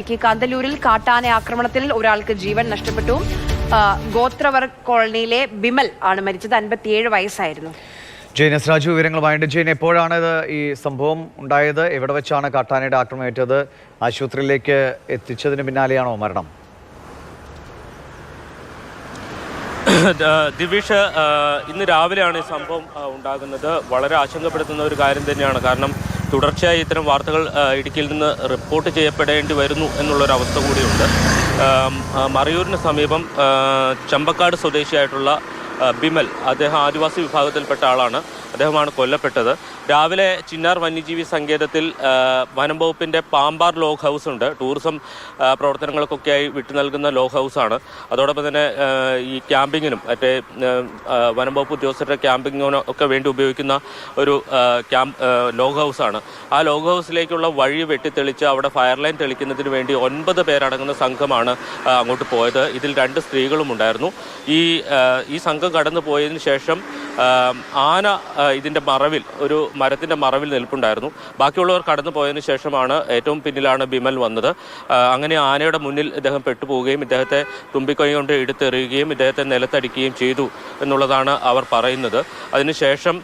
ഇടുക്കി കാന്തല്ലൂരിൽ കാട്ടാന ആക്രമണത്തിൽ ഒരാൾക്ക് ജീവൻ നഷ്ടപ്പെട്ടു. ഗോത്രവർ കോളനിയിലെ ബിമൽ ആണ് മരിച്ചത്. 57 വയസ്സായിരുന്നു. ജെയിൻ എസ് രാജു വിവരങ്ങളുമായിട്ട്. ജെയിൻ, എപ്പോഴാണ് ഈ സംഭവം ഉണ്ടായത്? എവിടെ വെച്ചാണ് കാട്ടാനയുടെ ആക്രമണമേറ്റത്? ആശുപത്രിയിലേക്ക് എത്തിച്ചതിന് പിന്നാലെയാണോ മരണം? ദിവിഷ്, ഇന്ന് രാവിലെയാണ് ഈ സംഭവം ഉണ്ടാകുന്നത്. വളരെ ആശങ്കപ്പെടുത്തുന്ന ഒരു കാര്യം തന്നെയാണ്. കാരണം തുടർച്ചയായി ഇത്തരം വാർത്തകൾ ഇടുക്കിയിൽ നിന്ന് റിപ്പോർട്ട് ചെയ്യപ്പെടേണ്ടി വരുന്നു എന്നുള്ളൊരവസ്ഥ കൂടിയുണ്ട്. മറയൂരിന് സമീപം ചമ്പക്കാട് സ്വദേശിയായിട്ടുള്ള ബിമൽ, അദ്ദേഹം ആദിവാസി വിഭാഗത്തിൽപ്പെട്ട ആളാണ്. അദ്ദേഹമാണ് കൊല്ലപ്പെട്ടത്. രാവിലെ ചിന്നാർ വന്യജീവി സങ്കേതത്തിൽ വനം വകുപ്പിൻ്റെ പാമ്പാർ ലോഗ് ഹൗസ് ഉണ്ട്. ടൂറിസം പ്രവർത്തനങ്ങൾക്കൊക്കെയായി വിട്ടു നൽകുന്ന ലോഗ് ഹൗസാണ്. അതോടൊപ്പം തന്നെ ഈ ക്യാമ്പിങ്ങിനും മറ്റേ വനം വകുപ്പ് ഉദ്യോഗസ്ഥരുടെ ക്യാമ്പിങ്ങിനും ഒക്കെ വേണ്ടി ഉപയോഗിക്കുന്ന ഒരു ലോഗ് ഹൗസാണ്. ആ ലോഗ് ഹൗസിലേക്കുള്ള വഴി വെട്ടിത്തെളിച്ച് അവിടെ ഫയർ ലൈൻ തെളിക്കുന്നതിന് വേണ്ടി 9 പേരടങ്ങുന്ന സംഘമാണ് അങ്ങോട്ട് പോയത്. ഇതിൽ 2 സ്ത്രീകളും ഉണ്ടായിരുന്നു. ഈ സംഘം കടന്നു പോയതിന് ശേഷം ആന ഇതിൻ്റെ മറവിൽ, ഒരു മരത്തിൻ്റെ മറവിൽ നിൽപ്പുണ്ടായിരുന്നു. ബാക്കിയുള്ളവർ കടന്നു പോയതിനു ശേഷമാണ് ഏറ്റവും പിന്നിലാണ് ബിമൽ വന്നത്. അങ്ങനെ ആനയുടെ മുന്നിൽ ഇദ്ദേഹം പെട്ടുപോവുകയും ഇദ്ദേഹത്തെ തുമ്പിക്കൈ കൊണ്ട് എടുത്തെറിയുകയും ഇദ്ദേഹത്തെ നിലത്തടിക്കുകയും ചെയ്തു എന്നുള്ളതാണ് അവർ പറയുന്നത്. അതിനുശേഷം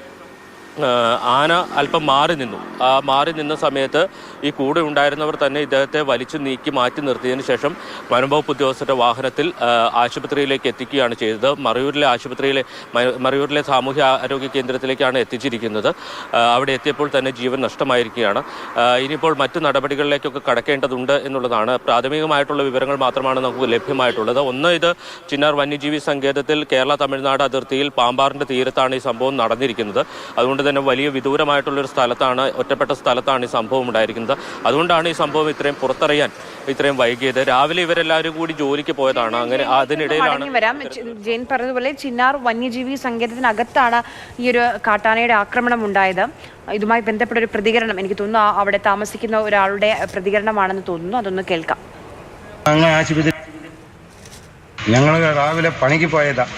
ആന അല്പം മാറി നിന്നു. ആ മാറി നിന്ന സമയത്ത് ഈ കൂടെ ഉണ്ടായിരുന്നവർ തന്നെ ഇദ്ദേഹത്തെ വലിച്ചു നീക്കി മാറ്റി നിർത്തിയതിന് ശേഷം വനംവകുപ്പ് ഉദ്യോഗസ്ഥരുടെ വാഹനത്തിൽ ആശുപത്രിയിലേക്ക് എത്തിക്കുകയാണ് ചെയ്തത്. മറയൂരിലെ സാമൂഹ്യ ആരോഗ്യ കേന്ദ്രത്തിലേക്കാണ് എത്തിച്ചിരിക്കുന്നത്. അവിടെ എത്തിയപ്പോൾ തന്നെ ജീവൻ നഷ്ടമായിരിക്കുകയാണ്. ഇനിയിപ്പോൾ മറ്റു നടപടികളിലേക്കൊക്കെ കടക്കേണ്ടതുണ്ട് എന്നുള്ളതാണ്. പ്രാഥമികമായിട്ടുള്ള വിവരങ്ങൾ മാത്രമാണ് നമുക്ക് ലഭ്യമായിട്ടുള്ളത്. ഒന്ന്, ഇത് ചിന്നാർ വന്യജീവി സങ്കേതത്തിൽ കേരള തമിഴ്നാട് അതിർത്തിയിൽ പാമ്പാറിൻ്റെ തീരത്താണ് ഈ സംഭവം നടന്നിരിക്കുന്നത്. അതുകൊണ്ട് തന്നെ വലിയ വിദൂരമായിട്ടുള്ളൊരു സ്ഥലത്താണ്, ഒറ്റപ്പെട്ട സ്ഥലത്താണ് ഈ സംഭവം ഉണ്ടായിരിക്കുന്നത്. അതുകൊണ്ടാണ് ഈ സംഭവം ഇത്രയും പുറത്തറിയാൻ ഇത്രയും വൈകിയത്. രാവിലെ ഇവരെല്ലാവരും കൂടി ജോലിക്ക് പോയതാണ്. അങ്ങനെ അതിനിടയിലാണ് ജെയിൻ പറഞ്ഞതുപോലെ ചിന്നാർ വന്യജീവി സങ്കേതത്തിനകത്താണ് ഈ ഒരു കാട്ടാനയുടെ ആക്രമണം ഉണ്ടായത്. ഇതുമായി ബന്ധപ്പെട്ട ഒരു പ്രതികരണം, എനിക്ക് തോന്നുന്നു അവിടെ താമസിക്കുന്ന ഒരാളുടെ പ്രതികരണമാണെന്ന് തോന്നുന്നു. അതൊന്ന് കേൾക്കാം. ഞങ്ങൾ രാവിലെ പണിക്ക് പോയതാ.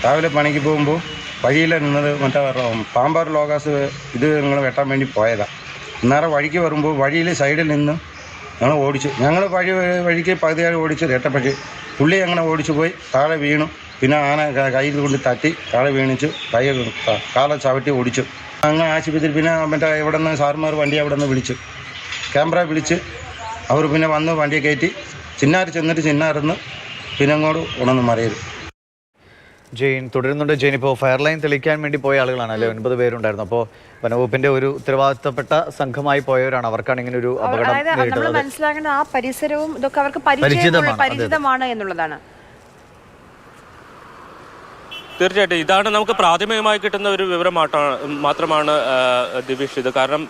രാവിലെ പണിക്ക് പോകുമ്പോൾ വഴിയിൽ നിന്നത് മറ്റേ പാമ്പാർ ലോഗാസ് ഇത് ഞങ്ങൾ വെട്ടാൻ വേണ്ടി പോയതാണ്. അന്നേരം വഴിക്ക് വരുമ്പോൾ വഴിയിൽ സൈഡിൽ നിന്ന് ഞങ്ങൾ ഓടിച്ചു. ഞങ്ങൾ വഴിക്ക് പകുതിയായി ഓടിച്ചു രട്ടപ്പറ്റി പുള്ളി അങ്ങനെ ഓടിച്ചു പോയി താഴെ വീണു. പിന്നെ ആന കയ്യിൽ കൊണ്ട് തട്ടി താഴെ വീണിച്ചു, കാല ചവിട്ടി ഓടിച്ചു. അങ്ങ് ആശുപത്രി പിന്നെ മറ്റേ ഇവിടെ നിന്ന് സാർമാർ വണ്ടി അവിടെ നിന്ന് വിളിച്ചു, ക്യാമറ വിളിച്ച് അവർ പിന്നെ വന്ന് വണ്ടിയെ കയറ്റി ചിന്നാർ ചെന്നിട്ട് ചിന്നാറിന്ന് പിന്നെ അങ്ങോട്ട് ഉണർന്ന് മറിയത്. ജെയിൻ തുടരുന്നുണ്ട്. ജെയിൻ, ഇപ്പോൾ ഫയർ ലൈൻ തെളിക്കാൻ വേണ്ടി പോയ ആളുകളാണ് അല്ലേ? 9 പേരുണ്ടായിരുന്നു. അപ്പോൾ വനവകുപ്പിന്റെ ഒരു ഉത്തരവാദിത്തപ്പെട്ട സംഘമായി പോയവരാണ്. അവർക്കാണ് ഇങ്ങനെ ഒരു അപകടം നമ്മൾ മനസ്സിലാക്കേണ്ട ആ പരിസരവും ഇതൊക്കെ അവർക്ക് പരിചിതമാണ് എന്നുള്ളതാണ്. തീർച്ചയായിട്ടും ഇതാണ് നമുക്ക് പ്രാഥമികമായി കിട്ടുന്ന ഒരു വിവരം മാത്രമാണ് ദിവിഷ് ഇത്. കാരണം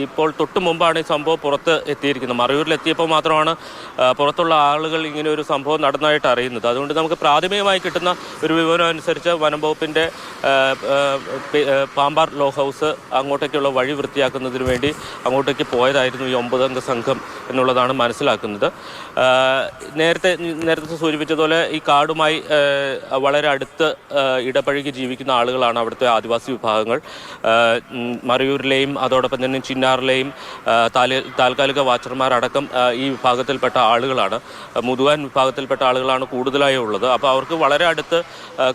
ഇപ്പോൾ തൊട്ട് മുമ്പാണ് ഈ സംഭവം പുറത്ത് എത്തിയിരിക്കുന്നത്. മറയൂരിലെത്തിയപ്പോൾ മാത്രമാണ് പുറത്തുള്ള ആളുകൾ ഇങ്ങനെ ഒരു സംഭവം നടന്നതായിട്ട് അറിയുന്നത്. അതുകൊണ്ട് നമുക്ക് പ്രാഥമികമായി കിട്ടുന്ന ഒരു വിവരം അനുസരിച്ച് വനം വകുപ്പിൻ്റെ പാമ്പാർ ലോഗ് ഹൗസ് അങ്ങോട്ടേക്കുള്ള വഴി വൃത്തിയാക്കുന്നതിന് വേണ്ടി അങ്ങോട്ടേക്ക് പോയതായിരുന്നു ഈ 9 അംഗ സംഘം എന്നുള്ളതാണ് മനസ്സിലാക്കുന്നത്. നേരത്തെ സൂചിപ്പിച്ചതുപോലെ ഈ കാടുമായി വളരെ അടുത്ത് ഇടപഴകി ജീവിക്കുന്ന ആളുകളാണ് അവിടുത്തെ ആദിവാസി വിഭാഗങ്ങൾ. മറയൂരിലെയും അതോടൊപ്പം തന്നെ ചിന്നാറിലെയും താൽക്കാലിക വാച്ചർമാരടക്കം ഈ വിഭാഗത്തിൽപ്പെട്ട ആളുകളാണ്. മുതുവാൻ വിഭാഗത്തിൽപ്പെട്ട ആളുകളാണ് കൂടുതലായി ഉള്ളത്. അപ്പോൾ അവർക്ക് വളരെ അടുത്ത്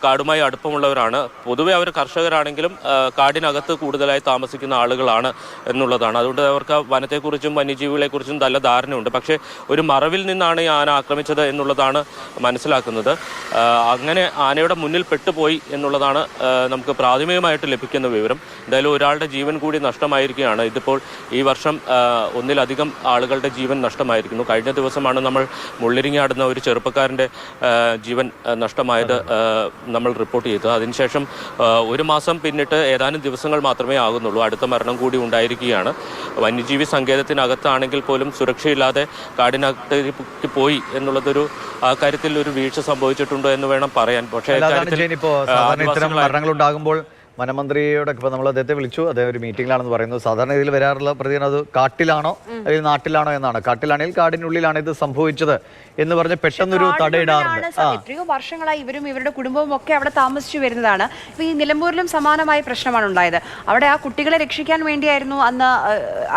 കാടുമായി അടുപ്പമുള്ളവരാണ്. പൊതുവെ അവർ കർഷകരാണെങ്കിലും കാടിനകത്ത് കൂടുതലായി താമസിക്കുന്ന ആളുകളാണ് എന്നുള്ളതാണ്. അതുകൊണ്ട് അവർക്ക് വനത്തെക്കുറിച്ചും വന്യജീവികളെക്കുറിച്ചും നല്ല ധാരണയുണ്ട്. പക്ഷേ ഒരു മറവിൽ നിന്നാണ് ഈ ആന ആക്രമിച്ചത് എന്നുള്ളതാണ് മനസ്സിലാക്കുന്നത്. അങ്ങനെ ആനയുടെ മുന്നിൽ പെട്ടുപോയി എന്നുള്ളതാണ് നമുക്ക് പ്രാഥമികമായിട്ട് ലഭിക്കുന്ന വിവരം. എന്തായാലും ഒരാളുടെ ജീവൻ കൂടി നഷ്ടമായിരിക്കുകയാണ്. ഇതിപ്പോൾ ഈ വർഷം 1-ലധികം ആളുകളുടെ ജീവൻ നഷ്ടമായിരിക്കുന്നു. കഴിഞ്ഞ ദിവസമാണ് നമ്മൾ മുള്ളിരിങ്ങാടുന്ന ഒരു ചെറുപ്പക്കാരൻ്റെ ജീവൻ നഷ്ടമായത് നമ്മൾ റിപ്പോർട്ട് ചെയ്തത്. അതിനുശേഷം 1 മാസം പിന്നിട്ട് ഏതാനും ദിവസങ്ങൾ മാത്രമേ ആകുന്നുള്ളൂ. അടുത്ത മരണം കൂടി ഉണ്ടായിരിക്കുകയാണ്. വന്യജീവി സങ്കേതത്തിനകത്താണെങ്കിൽ പോലും സുരക്ഷയില്ലാതെ കാടിനകത്തേക്ക് പോയി എന്നുള്ളതൊരു കാര്യത്തിൽ ഒരു വീഴ്ച സംഭവിച്ചിട്ടുണ്ടോ എന്ന് വേണം പറയാൻ. പക്ഷേ ഇത്തരം മരണങ്ങൾ ഉണ്ടാകുമ്പോൾ വനമന്ത്രിയോടൊക്കെ ഇപ്പോൾ നമ്മൾ അദ്ദേഹത്തെ വിളിച്ചു, അദ്ദേഹം ഒരു മീറ്റിംഗിലാണെന്ന് പറയുന്നത്. സാധാരണ ഇതിൽ വരാറുള്ള പ്രതികരണം അത് കാട്ടിലാണോ അല്ലെങ്കിൽ നാട്ടിലാണോ എന്നാണ്. കാട്ടിലാണെങ്കിൽ കാടിനുള്ളിലാണ് ഇത് സംഭവിച്ചത് എന്ന് പറഞ്ഞ് പെട്ടെന്നൊരു തടയിടാറുണ്ട്. എത്രയോ വർഷങ്ങളായി ഇവരും ഇവരുടെ കുടുംബവും ഒക്കെ അവിടെ താമസിച്ചു വരുന്നതാണ്. ഇപ്പൊ ഈ നിലമ്പൂരിലും സമാനമായ പ്രശ്നമാണ് ഉണ്ടായത്. അവിടെ ആ കുട്ടികളെ രക്ഷിക്കാൻ വേണ്ടിയായിരുന്നു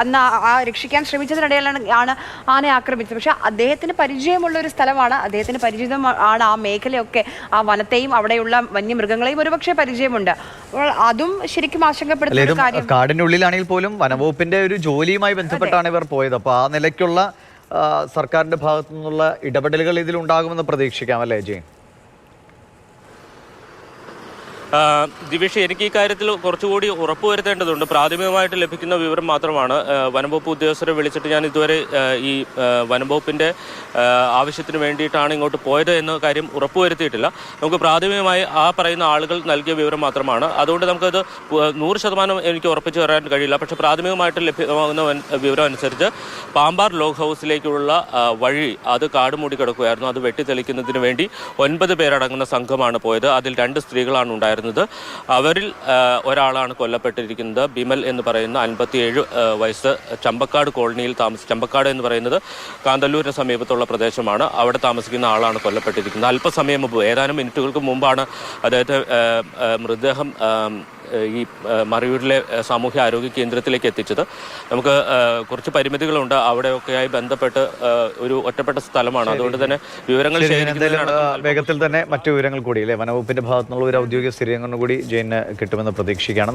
അന്ന് ആ രക്ഷിക്കാൻ ശ്രമിച്ചതിനിടയിലാണ് ആനയെ ആക്രമിച്ചത്. പക്ഷെ അദ്ദേഹത്തിന് പരിചയമുള്ള ഒരു സ്ഥലമാണ്, അദ്ദേഹത്തിന് പരിചിതമാണ് ആ മേഖലയൊക്കെ, ആ വനത്തെയും അവിടെയുള്ള വന്യമൃഗങ്ങളെയും ഒരുപക്ഷെ പരിചയമുണ്ട്. അപ്പോൾ അതും ശരിക്കും ആശങ്കപ്പെടുത്തുന്ന കാര്യം. കാടിനുള്ളിലാണെങ്കിൽ പോലും വനവകുപ്പിന്റെ ഒരു ജോലിയുമായി ബന്ധപ്പെട്ടാണ് ഇവർ പോയത്. അപ്പൊ ആ നിലയ്ക്കുള്ള സർക്കാരിന്റെ ഭാഗത്തു നിന്നുള്ള ഇടപെടലുകൾ ഇതിലുണ്ടാകുമെന്ന് പ്രതീക്ഷിക്കാം അല്ലേ ജെയിൻ? ദിവേഷ്, എനിക്ക് ഈ കാര്യത്തിൽ കുറച്ചുകൂടി ഉറപ്പുവരുത്തേണ്ടതുണ്ട്. പ്രാഥമികമായിട്ട് ലഭിക്കുന്ന വിവരം മാത്രമാണ്. വനംവകുപ്പ് ഉദ്യോഗസ്ഥരെ വിളിച്ചിട്ട് ഞാൻ ഇതുവരെ ഈ വനംവകുപ്പിൻ്റെ ആവശ്യത്തിന് വേണ്ടിയിട്ടാണ് ഇങ്ങോട്ട് പോയത് എന്ന കാര്യം ഉറപ്പുവരുത്തിയിട്ടില്ല. നമുക്ക് പ്രാഥമികമായി ആ പറയുന്ന ആളുകൾ നൽകിയ വിവരം മാത്രമാണ്. അതുകൊണ്ട് നമുക്കത് 100% എനിക്ക് ഉറപ്പിച്ചു തരാൻ കഴിയില്ല. പക്ഷേ പ്രാഥമികമായിട്ട് ലഭ്യമാകുന്ന വിവരം അനുസരിച്ച് പാമ്പാർ ലോഗ് ഹൗസിലേക്കുള്ള വഴി അത് കാട് മൂടി കിടക്കുകയായിരുന്നു. അത് വെട്ടിത്തെളിക്കുന്നതിന് വേണ്ടി 9 പേരടങ്ങുന്ന സംഘമാണ് പോയത്. അതിൽ 2 സ്ത്രീകളാണ് ഉണ്ടായിരുന്നത്. അവരിൽ ഒരാളാണ് കൊല്ലപ്പെട്ടിരിക്കുന്നത്. ബിമൽ എന്ന് പറയുന്ന 57 വയസ്സ് ചമ്പക്കാട് കോളനിയിൽ ചമ്പക്കാട് എന്ന് പറയുന്നത് കാന്തല്ലൂരിന് സമീപത്തുള്ള പ്രദേശമാണ്. അവിടെ താമസിക്കുന്ന ആളാണ് കൊല്ലപ്പെട്ടിരിക്കുന്നത്. അല്പസമയം മുമ്പ്, ഏതാനും മിനിറ്റുകൾക്ക് മുമ്പാണ് അദ്ദേഹത്തെ മൃതദേഹം ഈ മറയൂരിലെ സാമൂഹ്യ ആരോഗ്യ കേന്ദ്രത്തിലേക്ക് എത്തിച്ചത്. നമുക്ക് കുറച്ച് പരിമിതികളുണ്ട്. അവിടെയൊക്കെയായി ബന്ധപ്പെട്ട് ഒരു ഒറ്റപ്പെട്ട സ്ഥലമാണ്. അതുകൊണ്ട് തന്നെ വിവരങ്ങൾ വേഗത്തിൽ തന്നെ മറ്റു വിവരങ്ങൾ കൂടി അല്ലേ വനവകുപ്പിന്റെ ഭാഗത്തുനിന്നുള്ള ഒരു ഔദ്യോഗിക സ്ഥിരീകരണം കൂടി ജെയിന് കിട്ടുമെന്ന് പ്രതീക്ഷിക്കുകയാണ്.